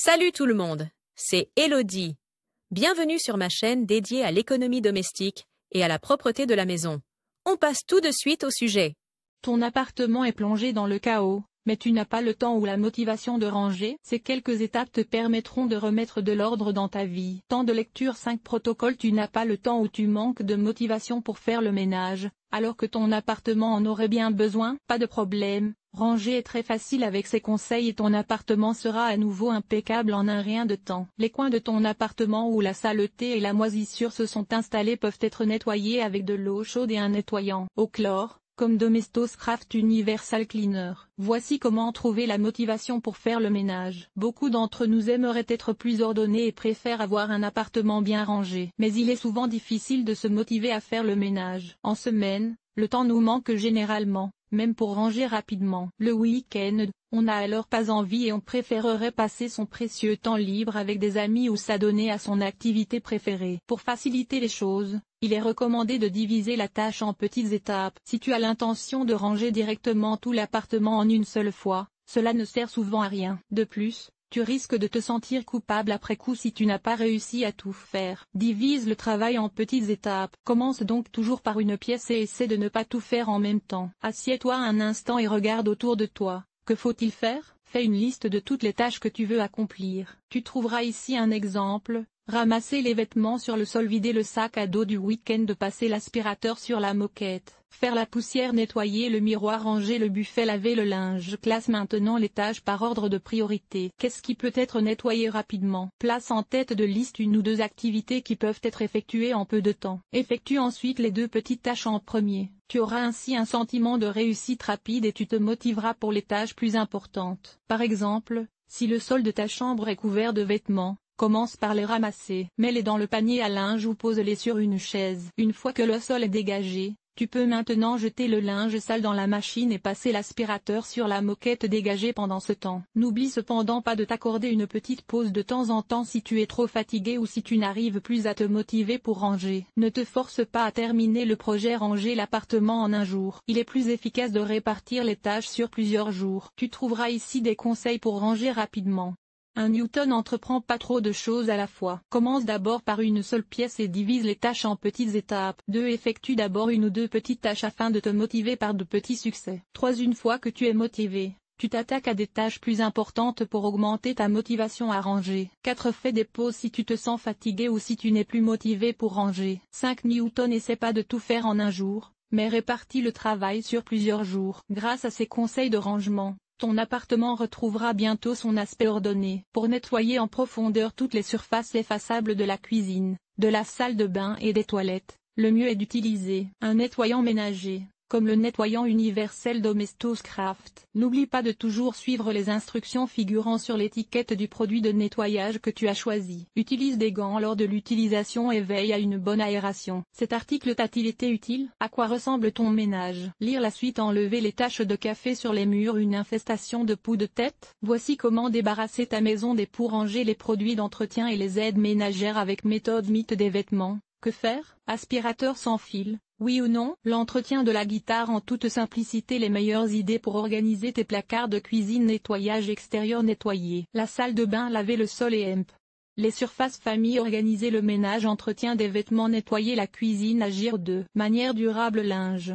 Salut tout le monde, c'est Elodie. Bienvenue sur ma chaîne dédiée à l'économie domestique et à la propreté de la maison. On passe tout de suite au sujet. Ton appartement est plongé dans le chaos, mais tu n'as pas le temps ou la motivation de ranger. Ces quelques étapes te permettront de remettre de l'ordre dans ta vie. Temps de lecture 5 protocoles. Tu n'as pas le temps ou tu manques de motivation pour faire le ménage, alors que ton appartement en aurait bien besoin. Pas de problème, ranger est très facile avec ces conseils et ton appartement sera à nouveau impeccable en un rien de temps. Les coins de ton appartement où la saleté et la moisissure se sont installés peuvent être nettoyés avec de l'eau chaude et un nettoyant au chlore, comme Domestos Craft Universal Cleaner. Voici comment trouver la motivation pour faire le ménage. Beaucoup d'entre nous aimeraient être plus ordonnés et préfèrent avoir un appartement bien rangé. Mais il est souvent difficile de se motiver à faire le ménage. En semaine, le temps nous manque généralement, même pour ranger rapidement. Le week-end, on n'a alors pas envie et on préférerait passer son précieux temps libre avec des amis ou s'adonner à son activité préférée. Pour faciliter les choses, il est recommandé de diviser la tâche en petites étapes. Si tu as l'intention de ranger directement tout l'appartement en une seule fois, cela ne sert souvent à rien. De plus, tu risques de te sentir coupable après coup si tu n'as pas réussi à tout faire. Divise le travail en petites étapes. Commence donc toujours par une pièce et essaie de ne pas tout faire en même temps. Assieds-toi un instant et regarde autour de toi. Que faut-il faire? Fais une liste de toutes les tâches que tu veux accomplir. Tu trouveras ici un exemple. Ramasser les vêtements sur le sol, vider le sac à dos du week-end, passer l'aspirateur sur la moquette, faire la poussière, nettoyer le miroir, ranger le buffet, laver le linge. Classe maintenant les tâches par ordre de priorité. Qu'est-ce qui peut être nettoyé rapidement? Place en tête de liste une ou deux activités qui peuvent être effectuées en peu de temps. Effectue ensuite les deux petites tâches en premier. Tu auras ainsi un sentiment de réussite rapide et tu te motiveras pour les tâches plus importantes. Par exemple, si le sol de ta chambre est couvert de vêtements, commence par les ramasser. Mets-les dans le panier à linge ou pose-les sur une chaise. Une fois que le sol est dégagé, tu peux maintenant jeter le linge sale dans la machine et passer l'aspirateur sur la moquette dégagée pendant ce temps. N'oublie cependant pas de t'accorder une petite pause de temps en temps si tu es trop fatigué ou si tu n'arrives plus à te motiver pour ranger. Ne te force pas à terminer le projet ranger l'appartement en un jour. Il est plus efficace de répartir les tâches sur plusieurs jours. Tu trouveras ici des conseils pour ranger rapidement. 1. Newton entreprend pas trop de choses à la fois. Commence d'abord par une seule pièce et divise les tâches en petites étapes. 2. Effectue d'abord une ou deux petites tâches afin de te motiver par de petits succès. 3. Une fois que tu es motivé, tu t'attaques à des tâches plus importantes pour augmenter ta motivation à ranger. 4. Fais des pauses si tu te sens fatigué ou si tu n'es plus motivé pour ranger. 5. Newton essaie pas de tout faire en un jour, mais répartit le travail sur plusieurs jours. Grâce à ces conseils de rangement, ton appartement retrouvera bientôt son aspect ordonné. Pour nettoyer en profondeur toutes les surfaces effaçables de la cuisine, de la salle de bain et des toilettes, le mieux est d'utiliser un nettoyant ménager, comme le nettoyant universel Domestos Craft. N'oublie pas de toujours suivre les instructions figurant sur l'étiquette du produit de nettoyage que tu as choisi. Utilise des gants lors de l'utilisation et veille à une bonne aération. Cet article t'a-t-il été utile? À quoi ressemble ton ménage? Lire la suite. Enlever les taches de café sur les murs, une infestation de poux de tête. Voici comment débarrasser ta maison des poux. Ranger les produits d'entretien et les aides ménagères avec méthode mythe des vêtements. Que faire? Aspirateur sans fil. Oui ou non? L'entretien de la guitare en toute simplicité. Les meilleures idées pour organiser tes placards de cuisine. Nettoyage extérieur, nettoyer la salle de bain, laver le sol et les surfaces famille, organiser le ménage, entretien des vêtements, nettoyer la cuisine. Agir de manière durable. Linge,